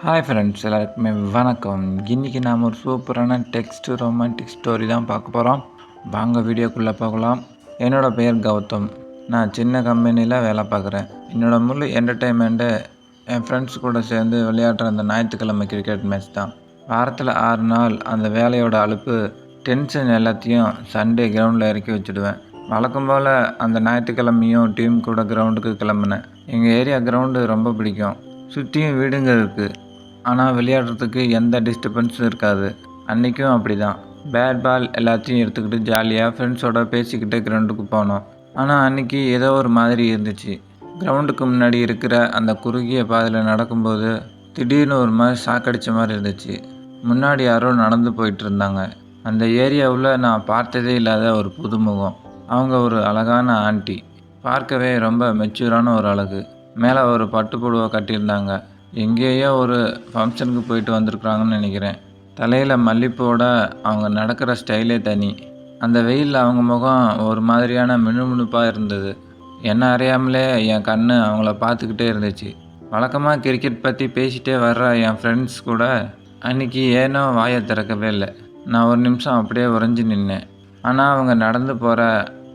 Hi friends, எல்லாருக்குமே வணக்கம். இன்றைக்கி நாம் ஒரு சூப்பரான ரொமான்டிக் ஸ்டோரி தான் பார்க்க போகிறோம். வாங்க வீடியோக்குள்ளே போகலாம். என்னோடய பெயர் கௌதம். நான் சின்ன கம்பெனியில் வேலை பார்க்குறேன். என்னோடய முழு என்டர்டெயின்மெண்ட்டு என் ஃப்ரெண்ட்ஸ் கூட சேர்ந்து விளையாடுற அந்த ஞாயிற்றுக்கிழமை கிரிக்கெட் மேட்ச் தான். வாரத்தில் 6 நாள் அந்த வேலையோட அலுப்பு, டென்ஷன் எல்லாத்தையும் சண்டே கிரவுண்டில் இறக்கி வச்சுடுவேன். வழக்கம் போல் அந்த ஞாயிற்றுக்கிழமையும் டீம் கூட கிரவுண்டுக்கு கிளம்புனேன். எங்கள் ஏரியா கிரவுண்டு ரொம்ப பிடிக்கும். சுற்றியும் வீடுங்க இருக்குது. ஆனால் விளையாடுறதுக்கு எந்த டிஸ்டர்பன்ஸும் இருக்காது. அன்றைக்கும் அப்படி தான். பேட் பால் எல்லாத்தையும் எடுத்துக்கிட்டு ஜாலியாக ஃப்ரெண்ட்ஸோடு பேசிக்கிட்டு கிரவுண்டுக்கு போனோம். ஆனால் அன்றைக்கி ஏதோ ஒரு மாதிரி இருந்துச்சு. கிரவுண்டுக்கு முன்னாடி இருக்கிற அந்த குறுகிய பாதையில் நடக்கும்போது திடீர்னு ஒரு மாதிரி சாக்கடித்த மாதிரி இருந்துச்சு. முன்னாடி யாரோ நடந்து போயிட்டு இருந்தாங்க. அந்த ஏரியாவில் நான் பார்த்ததே இல்லாத ஒரு புதுமுகம். அவங்க ஒரு அழகான ஆண்டி. பார்க்கவே ரொம்ப மெச்சூரான ஒரு அழகு. மேலே ஒரு பட்டு புடவை கட்டியிருந்தாங்க. எங்கேயோ ஒரு ஃபங்க்ஷனுக்கு போயிட்டு வந்திருக்குறாங்கன்னு நினைக்கிறேன். தலையில் மல்லிப்பூவோட அவங்க நடக்கிற ஸ்டைலே தனி. அந்த வெயிலில் அவங்க முகம் ஒரு மாதிரியான மினுமினுப்பாக இருந்தது. என்ன அறியாமலே என் கண் அவங்கள பார்த்துக்கிட்டே இருந்துச்சு. வழக்கமாக கிரிக்கெட் பற்றி பேசிகிட்டே வர்ற என் ஃப்ரெண்ட்ஸ் கூட அன்றைக்கி ஏனோ வாயை திறக்கவே இல்லை. நான் ஒரு நிமிஷம் அப்படியே உறைஞ்சி நின்னேன். ஆனால் அவங்க நடந்து போகிற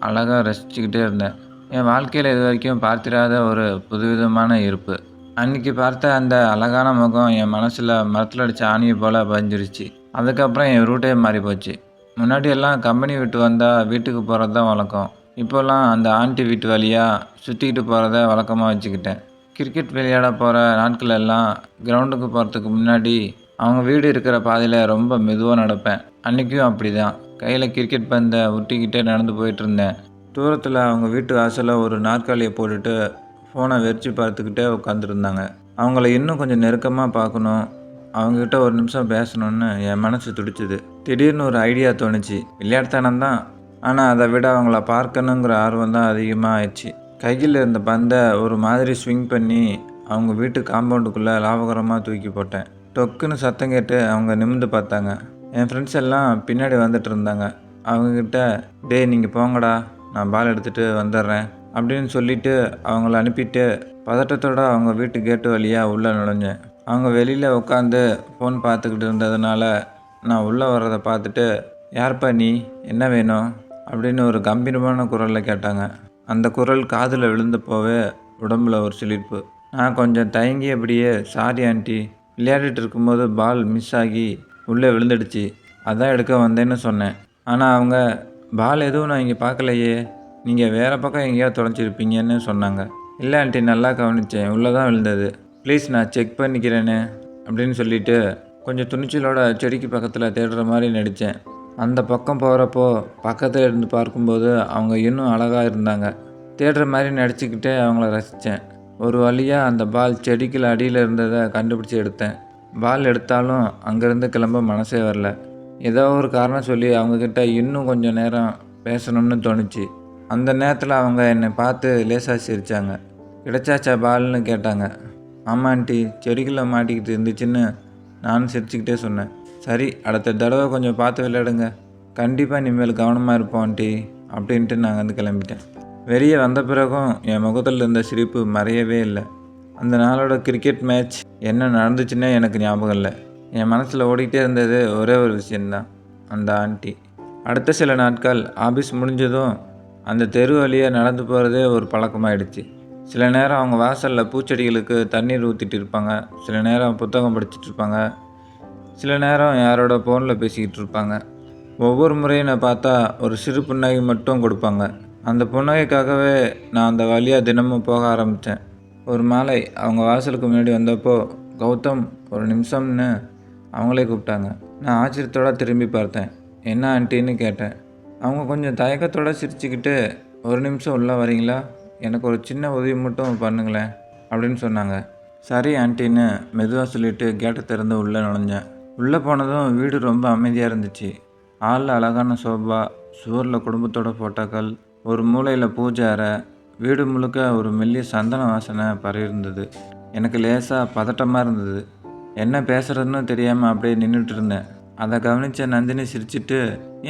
அழகாக ரசிச்சுக்கிட்டே இருந்தேன். என் வாழ்க்கையில் இது வரைக்கும் பார்த்திராத ஒரு புதுவிதமான இருப்பு. அன்றைக்கி பார்த்த அந்த அழகான முகம் என் மனசில் மரத்தில் அடித்த ஆணியை போல் பதிஞ்சிருச்சு. அதுக்கப்புறம் என் ரூட்டே மாறி போச்சு. முன்னாடியெல்லாம் கம்பெனி விட்டு வந்தால் வீட்டுக்கு போகிறது தான் வழக்கம். இப்போல்லாம் அந்த ஆண்டி வீட்டு வழியாக சுற்றிக்கிட்டு போகிறத வழக்கமாக வச்சுக்கிட்டேன். கிரிக்கெட் விளையாட போகிற நாட்கள் எல்லாம் கிரவுண்டுக்கு போகிறதுக்கு முன்னாடி அவங்க வீடு இருக்கிற பாதையில் ரொம்ப மெதுவாக நடப்பேன். அன்றைக்கும் அப்படி தான். கையில் கிரிக்கெட் பந்தை ஒட்டிக்கிட்டே நடந்து போயிட்டுருந்தேன். தூரத்தில் அவங்க வீட்டு வாசலில் ஒரு நாற்காலியை போட்டுட்டு ஃபோனை வெறிச்சு பார்த்துக்கிட்டே உட்காந்துருந்தாங்க. அவங்கள இன்னும் கொஞ்சம் நெருக்கமாக பார்க்கணும், அவங்கக்கிட்ட ஒரு நிமிஷம் பேசணுன்னு என் மனசு துடிச்சுது. திடீர்னு ஒரு ஐடியா தோணுச்சு. விளையாட்டுத்தனம் தான், ஆனால் அதை விட அவங்கள பார்க்கணுங்கிற ஆர்வம் தான் அதிகமாக ஆயிடுச்சு. கையில் இருந்த பந்தை ஒரு மாதிரி ஸ்விங் பண்ணி அவங்க வீட்டு காம்பவுண்டுக்குள்ளே லாபகரமாக தூக்கி போட்டேன். டொக்குன்னு சத்தம் கேட்டு அவங்க நிமிர்ந்து பார்த்தாங்க. என் ஃப்ரெண்ட்ஸ் எல்லாம் பின்னாடி வந்துட்டு இருந்தாங்க. அவங்கக்கிட்ட, டேய் நீங்கள் போங்கடா, நான் பால் எடுத்துகிட்டு வந்துடுறேன் அப்படின்னு சொல்லிவிட்டு அவங்கள அனுப்பிட்டு பதட்டத்தோடு அவங்க வீட்டு கேட்டு வழியாக உள்ளே நுழைஞ்சேன். அவங்க வெளியில் உட்காந்து ஃபோன் பார்த்துக்கிட்டு இருந்ததுனால நான் உள்ளே வர்றதை பார்த்துட்டு, யார்ப்பா நீ, என்ன வேணும் அப்படின்னு ஒரு கம்பீரமான குரலில் கேட்டாங்க. அந்த குரல் காதில் விழுந்தப்போவே உடம்புல ஒரு சிலிர்ப்பு. நான் கொஞ்சம் தயங்கியபடியே, சாரி ஆண்டி, விளையாடிட்டு இருக்கும்போது பால் மிஸ் ஆகி உள்ளே விழுந்துடுச்சு, அதான் எடுக்க வந்தேன்னு சொன்னேன். ஆனால் அவங்க, பால் எதுவும் நான் இங்கே பார்க்கலையே, நீங்கள் வேறு பக்கம் எங்கேயாவது தொலைச்சிருப்பீங்கன்னு சொன்னாங்க. இல்லை ஆண்டி, நல்லா கவனித்தேன், உள்ளே தான் விழுந்தது, ப்ளீஸ் நான் செக் பண்ணிக்கிறேன்னு அப்படின்னு சொல்லிவிட்டு கொஞ்சம் துணிச்சலோட செடிக்கு பக்கத்தில் தேடுற மாதிரி நடித்தேன். அந்த பக்கம் போகிறப்போ பக்கத்தில் இருந்து பார்க்கும்போது அவங்க இன்னும் அழகாக இருந்தாங்க. தேடுற மாதிரி நடிச்சுக்கிட்டே அவங்கள ரசித்தேன். ஒரு வழியாக அந்த பால் செடிக்கு அடியில் இருந்ததை கண்டுபிடிச்சி எடுத்தேன். பால் எடுத்தாலும் அங்கேருந்து கிளம்ப மனசே வரல. ஏதோ ஒரு காரணம் சொல்லி அவங்கக்கிட்ட இன்னும் கொஞ்சம் நேரம் பேசணும்னு தோணுச்சு. அந்த நேரத்தில் அவங்க என்னை பார்த்து லேசாக சிரித்தாங்க. கிடைச்சாச்சா பால்னு கேட்டாங்க. ஆமாம் ஆண்டி, செடிக்குள்ளே மாட்டிக்கிட்டு இருந்துச்சுன்னு நானும் சிரிச்சுக்கிட்டே சொன்னேன். சரி, அடுத்த தடவை கொஞ்சம் பார்த்து விளையாடுங்க, கண்டிப்பாக இனிமேல் கவனமாக இருப்போம் ஆண்டி அப்படின்ட்டு நான் வந்து கிளம்பிட்டேன். வெளியே வந்த பிறகும் என் முகத்தில் இருந்த சிரிப்பு மறையவே இல்லை. அந்த நாளோட கிரிக்கெட் மேட்ச் என்ன நடந்துச்சுன்னே எனக்கு ஞாபகம் இல்லை. என் மனசில் ஓடிக்கிட்டே இருந்தது ஒரே ஒரு விஷயந்தான், அந்த ஆண்டி. அடுத்த சில நாட்கள் ஆஃபீஸ் முடிஞ்சதும் அந்த தெரு வழியாக நடந்து போகிறதே ஒரு பழக்கமாகிடுச்சு. சில நேரம் அவங்க வாசலில் பூச்செடிகளுக்கு தண்ணீர் ஊற்றிட்டு இருப்பாங்க, சில நேரம் புத்தகம் படிச்சுட்டு இருப்பாங்க, சில நேரம் யாரோட ஃபோனில் பேசிக்கிட்டு இருப்பாங்க. ஒவ்வொரு முறையும் நான் பார்த்தா ஒரு சிறு புன்னகை மட்டும் கொடுப்பாங்க. அந்த புன்னகைக்காகவே நான் அந்த வழியாக தினமும் போக ஆரம்பித்தேன். ஒரு மாலை அவங்க வாசலுக்கு முன்னாடி வந்தப்போ, கௌதம் ஒரு நிமிஷம்னு அவங்களே கூப்பிட்டாங்க. நான் ஆச்சரியத்தோடு திரும்பி பார்த்தேன். என்ன ஆண்டின்னு கேட்டேன். அவங்க கொஞ்சம் தயக்கத்தோடு சிரிச்சுக்கிட்டு, ஒரு நிமிஷம் உள்ளே வரீங்களா, எனக்கு ஒரு சின்ன உதவி மட்டும் பண்ணுங்களேன் அப்படின்னு சொன்னாங்க. சரி ஆண்டின்னு மெதுவாக சொல்லிவிட்டு கேட்டை திறந்து உள்ளே நுழைஞ்சேன். உள்ளே போனதும் வீடு ரொம்ப அமைதியாக இருந்துச்சு. ஹாலில் அழகான சோபா, சுவரில் குடும்பத்தோட ஃபோட்டோக்கள், ஒரு மூலையில் பூஜை அறை, வீடு முழுக்க ஒரு மெல்லிய சந்தன வாசனை பரவியிருந்தது. எனக்கு லேசாக பதட்டமாக இருந்தது. என்ன பேசுகிறதுன்னு தெரியாமல் அப்படியே நின்றுட்டு இருந்தேன். அதை கவனித்த நந்தினி சிரிச்சிட்டு,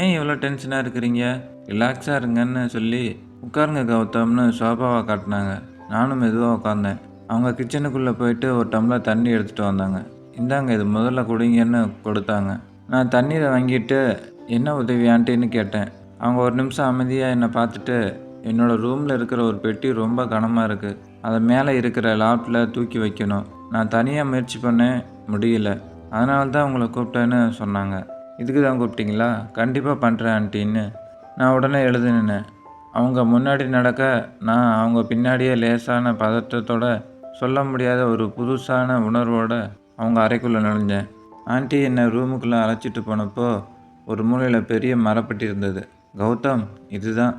ஏன் இவ்வளோ டென்ஷனாக இருக்கிறீங்க, ரிலாக்ஸாக இருங்கன்னு சொல்லி உட்காருங்க கௌதம்னு சோபாவை காட்டினாங்க. நானும் மெதுவாக உட்காந்தேன். அவங்க கிச்சனுக்குள்ளே போயிட்டு ஒரு டம்ளர் தண்ணி எடுத்துகிட்டு வந்தாங்க. இந்தாங்க இது முதல்ல குடிங்கன்னு கொடுத்தாங்க. நான் தண்ணீரை வாங்கிட்டு என்ன உதவி ஆண்டின்னு கேட்டேன். அவங்க ஒரு நிமிஷம் அமைதியாக என்னை பார்த்துட்டு, என்னோடய ரூமில் இருக்கிற ஒரு பெட்டி ரொம்ப கனமாக இருக்குது, அதை மேலே இருக்கிற லாஃப்டில் தூக்கி வைக்கணும். நான் தனியாக முயற்சி பண்ணேன், முடியல. அதனால தான் உங்களை கூப்பிட்டேன்னு சொன்னாங்க. இதுக்கு தான் கூப்பிட்டீங்களா? கண்டிப்பாக பண்ணுறேன் ஆண்டின்னு நான் உடனே எழுதுனேன். அவங்க முன்னாடி நடக்க நான் அவங்க பின்னாடியே லேசான பதற்றத்தோட, சொல்ல முடியாத ஒரு புதுசான உணர்வோட அவங்க அறைக்குள்ளே நுழைஞ்சேன். ஆண்டி என்னை ரூமுக்குள்ளே அழைச்சிட்டு போனப்போ ஒரு மூலையில் பெரிய மரப்பெட்டி இருந்தது. கௌதம், இதுதான்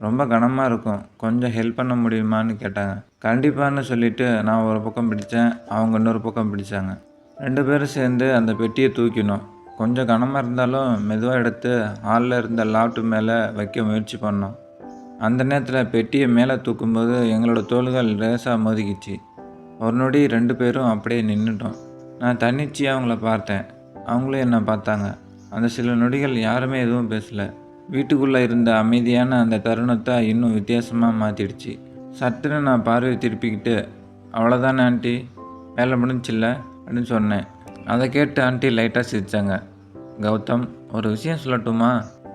ரொம்ப கனமாக இருக்கும், கொஞ்சம் ஹெல்ப் பண்ண முடியுமான்னு கேட்டாங்க. கண்டிப்பான்னு சொல்லிவிட்டு நான் ஒரு பக்கம் பிடித்தேன், அவங்க இன்னொரு பக்கம் பிடிச்சாங்க. 2 பேரும் சேர்ந்து அந்த பெட்டியை தூக்கினோம். கொஞ்சம் கனமாக இருந்தாலும் மெதுவாக எடுத்து ஹாலில் இருந்த லாஃப்ட் மேலே வைக்க முயற்சி பண்ணோம். அந்த நேரத்தில் பெட்டியை மேலே தூக்கும்போது எங்களோட தோள்கள் லேசாக மோதிக்கிச்சு. ஒரு நொடி 2 பேரும் அப்படியே நின்றுட்டோம். நான் தன்னிச்சையாக அவங்கள பார்த்தேன், அவங்களும் என்னை பார்த்தாங்க. அந்த சில நொடிகள் யாருமே எதுவும் பேசலை. வீட்டுக்குள்ளே இருந்த அமைதியான அந்த தருணத்தை இன்னும் வித்தியாசமாக மாற்றிடுச்சு. சட்டுன்னு நான் பார்வையை திருப்பிக்கிட்டு, அவ்வளோதானே ஆண்டி, வேலை முடிஞ்சில்ல அப்படின்னு சொன்னேன். அதை கேட்டு ஆண்டி லைட்டாக சிரித்தாங்க. கௌதம், ஒரு விஷயம் சொல்லட்டுமா?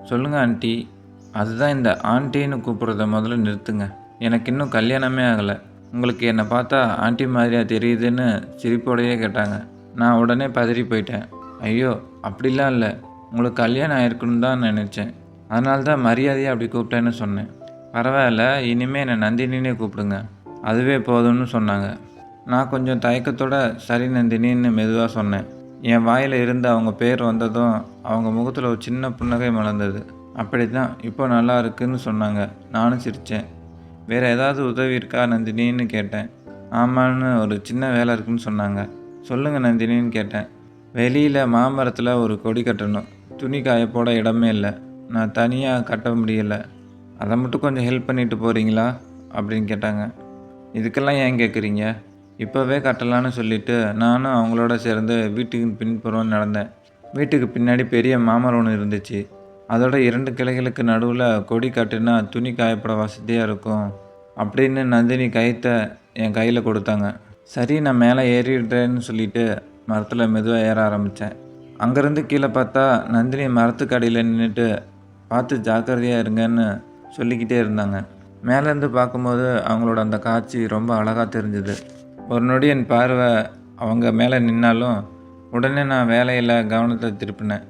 சொல்லுங்கள் ஆண்டி. அதுதான் இந்த ஆண்டின்னு கூப்பிட்றத முதல்ல நிறுத்துங்க. எனக்கு இன்னும் கல்யாணமே ஆகலை. உங்களுக்கு என்னை பார்த்தா ஆண்டி மாதிரியாக தெரியுதுன்னு சிரிப்போடையே கேட்டாங்க. நான் உடனே பதறி போயிட்டேன். ஐயோ, அப்படிலாம் இல்லை, உங்களுக்கு கல்யாணம் ஆயிருக்குன்னு தான் நினச்சேன், அதனால தான் மரியாதையாக அப்படி கூப்பிட்டேன்னு சொன்னேன். பரவாயில்ல, இனிமேல் என்னை நந்தினின்னே கூப்பிடுங்க, அதுவே போதும்னு சொன்னாங்க. நான் கொஞ்சம் தயக்கத்தோட சரி நந்தினின்னு மெதுவாக சொன்னேன். என் வாயில் இருந்து அவங்க பேர் வந்ததும் அவங்க முகத்தில் ஒரு சின்ன புன்னகை மலர்ந்தது. அப்படி தான், இப்போ நல்லா இருக்குன்னு சொன்னாங்க. நானும் சிரித்தேன். வேறு ஏதாவது உதவி இருக்கா நந்தினின்னு கேட்டேன். ஆமான்னு, ஒரு சின்ன வேலை இருக்குன்னு சொன்னாங்க. சொல்லுங்கள் நந்தினின்னு கேட்டேன். வெளியில் மாமரத்தில் ஒரு கொடி கட்டணும், துணி காயப்போட இடமே இல்லை, நான் தனியாக கட்ட முடியலை, அதை மட்டும் கொஞ்சம் ஹெல்ப் பண்ணிட்டு போகிறீங்களா அப்படின்னு கேட்டாங்க. இதுக்கெல்லாம் ஏன் கேட்குறீங்க? இப்போவே கட்டலான்னு சொல்லிவிட்டு நானும் அவங்களோட சேர்ந்து வீட்டுக்கு பின்புறம் நடந்தேன். வீட்டுக்கு பின்னாடி பெரிய மாமரம் ஒன்று இருந்துச்சு. அதோட 2 கிளைகளுக்கு நடுவில் கொடி கட்டுனா துணி காயப்பட வசதியாக இருக்கும் அப்படின்னு நந்தினி கயித்தை என் கையில் கொடுத்தாங்க. சரி, நான் மேலே ஏறிடுறேன்னு சொல்லிவிட்டு மரத்தில் மெதுவாக ஏற ஆரம்பித்தேன். அங்கேருந்து கீழே பார்த்தா நந்தினி மரத்துக்கு அடியில் நின்றுட்டு, பார்த்து ஜாக்கிரதையாக இருங்கன்னு சொல்லிக்கிட்டே இருந்தாங்க. மேலேருந்து பார்க்கும்போது அவங்களோட அந்த காட்சி ரொம்ப அழகாக தெரிஞ்சுது. ஒரு நொடி என் பார்வை அவங்க மேலே நின்னாலும் உடனே நான் வேலையில் கவனத்தை திருப்பினேன்.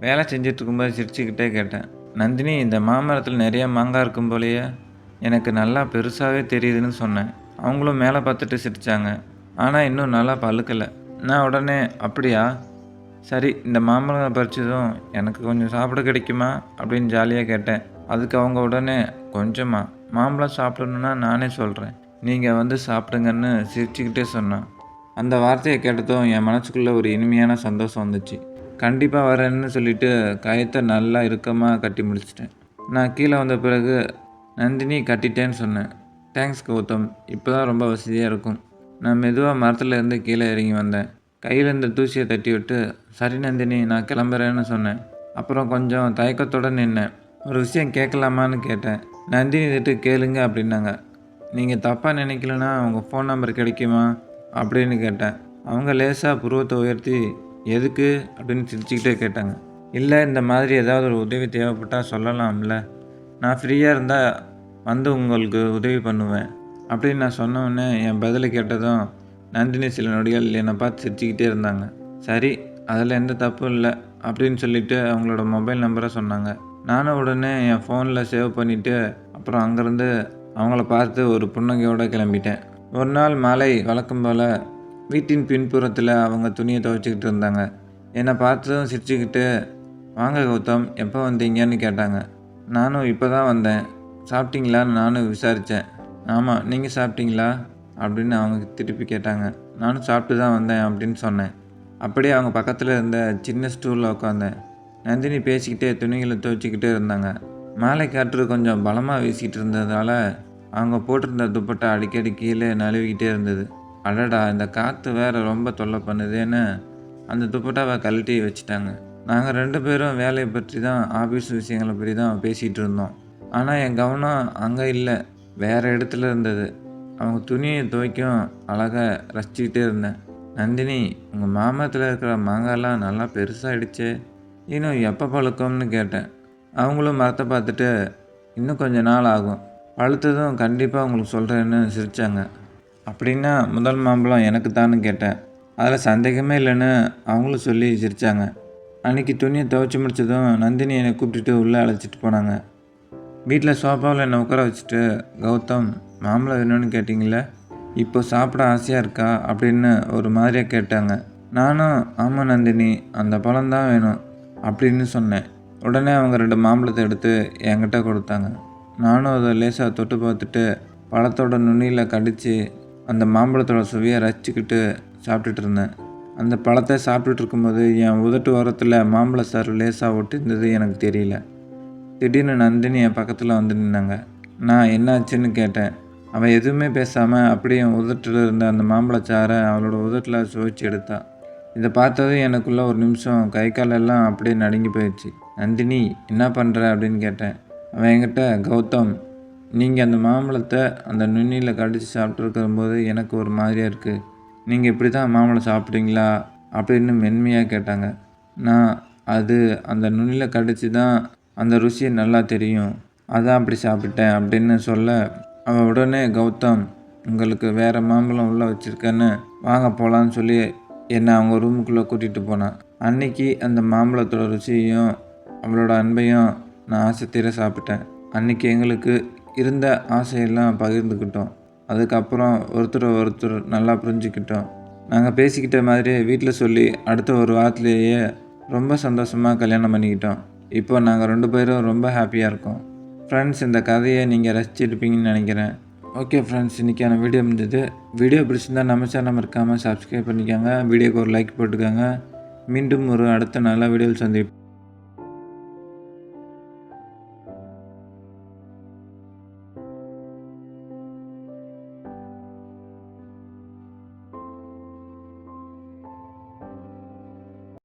வேலை செஞ்சிட்ருக்கும்போது சிரிச்சுக்கிட்டே கேட்டேன், நந்தினி, இந்த மாமரத்தில் நிறைய மாங்காய் இருக்கும் போலையே, எனக்கு நல்லா பெருசாகவே தெரியுதுன்னு சொன்னேன். அவங்களும் மேலே பார்த்துட்டு சிரித்தாங்க. ஆனால் இன்னும் நல்லா பழுக்கலை. நான் உடனே, அப்படியா, சரி, இந்த மாம்பழம் பறிச்சதும் எனக்கு கொஞ்சம் சாப்பிட கிடைக்குமா அப்படின்னு ஜாலியாக கேட்டேன். அதுக்கு அவங்க உடனே, கொஞ்சமாக மாம்பழம் சாப்பிடணுன்னா நானே சொல்கிறேன், நீங்கள் வந்து சாப்பிடுங்கன்னு சிரிச்சுக்கிட்டே சொன்னான். அந்த வார்த்தையை கேட்டதும் என் மனசுக்குள்ளே ஒரு இனிமையான சந்தோஷம் வந்துச்சு. கண்டிப்பாக வரேன்னு சொல்லிவிட்டு கயத்தை நல்லா இறுக்கமாக கட்டி முடிச்சிட்டேன். நான் கீழே வந்த பிறகு, நந்தினி, கட்டிட்டேன்னு சொன்னேன். தேங்க்ஸ் கௌதம், இப்போ தான் ரொம்ப வசதியாக இருக்கும். நான் மெதுவாக மரத்தில் இருந்து கீழே இறங்கி வந்தேன். கையில் இருந்த தூசியை தட்டி விட்டு, சரி நந்தினி, நான் கிளம்புறேன்னு சொன்னேன். அப்புறம் கொஞ்சம் தயக்கத்தோடு நின்னேன். ஒரு விஷயம் கேட்கலாமான்னு கேட்டேன். நந்தினி இதுட்டு கேளுங்க அப்படின்னாங்க. நீங்கள் தப்பாக நினைக்கலன்னா உங்கள் ஃபோன் நம்பர் கிடைக்குமா அப்படின்னு கேட்டேன். அவங்க லேசாக புருவத்தை உயர்த்தி, எதுக்கு அப்படின்னு சிரிச்சுக்கிட்டே கேட்டாங்க. இல்லை, இந்த மாதிரி ஏதாவது ஒரு உதவி தேவைப்பட்டால் சொல்லலாம்ல, நான் ஃப்ரீயாக இருந்தால் வந்து உங்களுக்கு உதவி பண்ணுவேன் அப்படின்னு நான் சொன்னோடனே என் பதிலை கேட்டதும் நந்தினி சில நொடிகள் என்னை பார்த்து சிரிச்சுக்கிட்டே இருந்தாங்க. சரி, அதில் எந்த தப்பும் இல்லை அப்படின்னு சொல்லிவிட்டு அவங்களோட மொபைல் நம்பரை சொன்னாங்க. நானும் உடனே என் ஃபோனில் சேவ் பண்ணிவிட்டு அப்புறம் அங்கேருந்து அவங்கள பார்த்து ஒரு புன்னகையோடு கிளம்பிட்டேன். ஒரு நாள் மாலை வழக்கம் போல் வீட்டின் பின்புறத்தில் அவங்க துணியை துவைச்சிக்கிட்டு இருந்தாங்க. என்னை பார்த்ததும் சிரிச்சுக்கிட்டு, வாங்க கௌதம், எப்போ வந்தீங்கன்னு கேட்டாங்க. நானும் இப்போ தான் வந்தேன், சாப்பிட்டீங்களான்னு நானும் விசாரித்தேன். ஆமாம், நீங்கள் சாப்பிட்டீங்களா அப்படின்னு அவங்க திருப்பி கேட்டாங்க. நானும் சாப்பிட்டு தான் வந்தேன் அப்படின்னு சொன்னேன். அப்படியே அவங்க பக்கத்தில் இருந்த சின்ன ஸ்டூலில் உட்காந்தேன். நந்தினி பேசிக்கிட்டே துணிகளை துவைச்சிக்கிட்டே இருந்தாங்க. மாலை காற்று கொஞ்சம் பலமாக வீசிக்கிட்டு இருந்ததால் அவங்க போட்டிருந்த துப்பட்டா அடிக்கடி கீழே நழுவிக்கிட்டே இருந்தது. அடடா, இந்த காற்று வேறு ரொம்ப தொல்லை பண்ணுதேன்னு அந்த துப்பட்டாவை கழட்டி வச்சுட்டாங்க. நாங்கள் 2 பேரும் வேலையை பற்றி தான், ஆஃபீஸ் விஷயங்களை பற்றி தான் பேசிகிட்டு இருந்தோம். ஆனால் என் கவனம் அங்கே இல்லை, வேறு இடத்துல இருந்தது. அவங்க துணியை துவைக்கும் அழகாக ரசிச்சுக்கிட்டே இருந்தேன். நந்தினி, உங்கள் மாமரத்தில் இருக்கிற மாங்காய்லாம் நல்லா பெருசாகிடுச்சு, இன்னும் எப்போ பழுக்கும்னு கேட்டேன். அவங்களும் மரத்தை பார்த்துட்டு இன்னும் கொஞ்ச நாள் ஆகும், பழுத்ததும் கண்டிப்பாக உங்களுக்கு சொல்கிறேன்னு சிரித்தாங்க. அப்படின்னா முதல் மாம்பழம் எனக்கு தான்னு கேட்டேன். அதில் சந்தேகமே இல்லைன்னு அவங்களும் சொல்லி சிரித்தாங்க. அன்றைக்கி துணியை துவைச்சி முடித்ததும் நந்தினி என்னை கூப்பிட்டுட்டு உள்ளே அழைச்சிட்டு போனாங்க. வீட்டில் சோஃபாவில் என்னை உட்கார வச்சுட்டு, கௌதம், மாம்பழம் வேணும்னு கேட்டிங்களே, இப்போ சாப்பிட ஆசையாக இருக்கா அப்படின்னு ஒரு மாதிரியாக கேட்டாங்க. நானும் ஆமாம் நந்தினி, அந்த பழம்தான் வேணும் அப்படின்னு சொன்னேன். உடனே அவங்க 2 மாம்பழத்தை எடுத்து என்கிட்ட கொடுத்தாங்க. நானும் அதை லேசாக தொட்டு பார்த்துட்டு பழத்தோட நுனியில் கடித்து அந்த மாம்பழத்தோட சுவையை ரசிச்சுக்கிட்டு சாப்பிட்டுட்டு இருந்தேன். அந்த பழத்தை சாப்பிட்டுட்டு இருக்கும்போது என் உதட்டு ஓரத்தில் மாம்பழ சாறு லேசாக ஒட்டிருந்தது எனக்கு தெரியல. திடீர்னு நந்தினி என் பக்கத்தில் வந்து நின்னாங்க. நான் என்னாச்சுன்னு கேட்டேன். அவள் எதுவுமே பேசாமல் அப்படியே என் உதட்டில் இருந்த அந்த மாம்பழச்சாரை அவளோட உதட்டில் சுவைச்சு எடுத்தா. இதை பார்த்ததும் எனக்குள்ளே ஒரு நிமிஷம் கை காலெல்லாம் அப்படியே நடுங்கி போயிடுச்சு. நந்தினி, என்ன பண்ணுற அப்படின்னு கேட்டேன். அவன் என்கிட்ட, கௌதம், நீங்கள் அந்த மாம்பழத்தை அந்த நுண்ணியில் கடித்து சாப்பிட்ருக்கும்போது எனக்கு ஒரு மாதிரியாக இருக்குது, நீங்கள் இப்படி தான் மாம்பழம் சாப்பிட்றீங்களா அப்படின்னு மென்மையாக கேட்டாங்க. நான் அது அந்த நுண்ணியில் கடித்து தான் அந்த ருசியை நல்லா தெரியும், அதான் அப்படி சாப்பிட்டேன் அப்படின்னு சொல்ல, அவள் உடனே, கௌதம், உங்களுக்கு வேறு மாம்பழம் உள்ளே வச்சுருக்கேன்னு வாங்க போகலான்னு சொல்லி என்னை அவங்க ரூமுக்குள்ளே கூட்டிகிட்டு போனான். அன்றைக்கி அந்த மாம்பழத்தோட ருசியையும் அவளோட அன்பையும் நான் ஆசை தீர சாப்பிட்டேன். அன்றைக்கி எங்களுக்கு இருந்த ஆசையெல்லாம் பகிர்ந்துக்கிட்டோம். அதுக்கப்புறம் ஒருத்தர் நல்லா புரிஞ்சுக்கிட்டோம். நாங்கள் பேசிக்கிட்ட மாதிரியே வீட்டில் சொல்லி அடுத்த ஒரு வாரத்திலேயே ரொம்ப சந்தோஷமாக கல்யாணம் பண்ணிக்கிட்டோம். இப்போ நாங்கள் 2 பேரும் ரொம்ப ஹாப்பியாக இருக்கோம். ஃப்ரெண்ட்ஸ், இந்த கதையை நீங்கள் ரசிச்சிருப்பீங்கன்னு நினைக்கிறேன். ஓகே ஃப்ரெண்ட்ஸ், இன்றைக்கான வீடியோ முடிஞ்சது. வீடியோ பிடிச்சிருந்தால் நம்ம சேனல் மறக்காமல் சப்ஸ்கிரைப் பண்ணிக்கோங்க. வீடியோக்கு ஒரு லைக் போட்டுக்கோங்க. மீண்டும் ஒரு அடுத்த நல்ல வீடியோவில் சந்திப்போம்.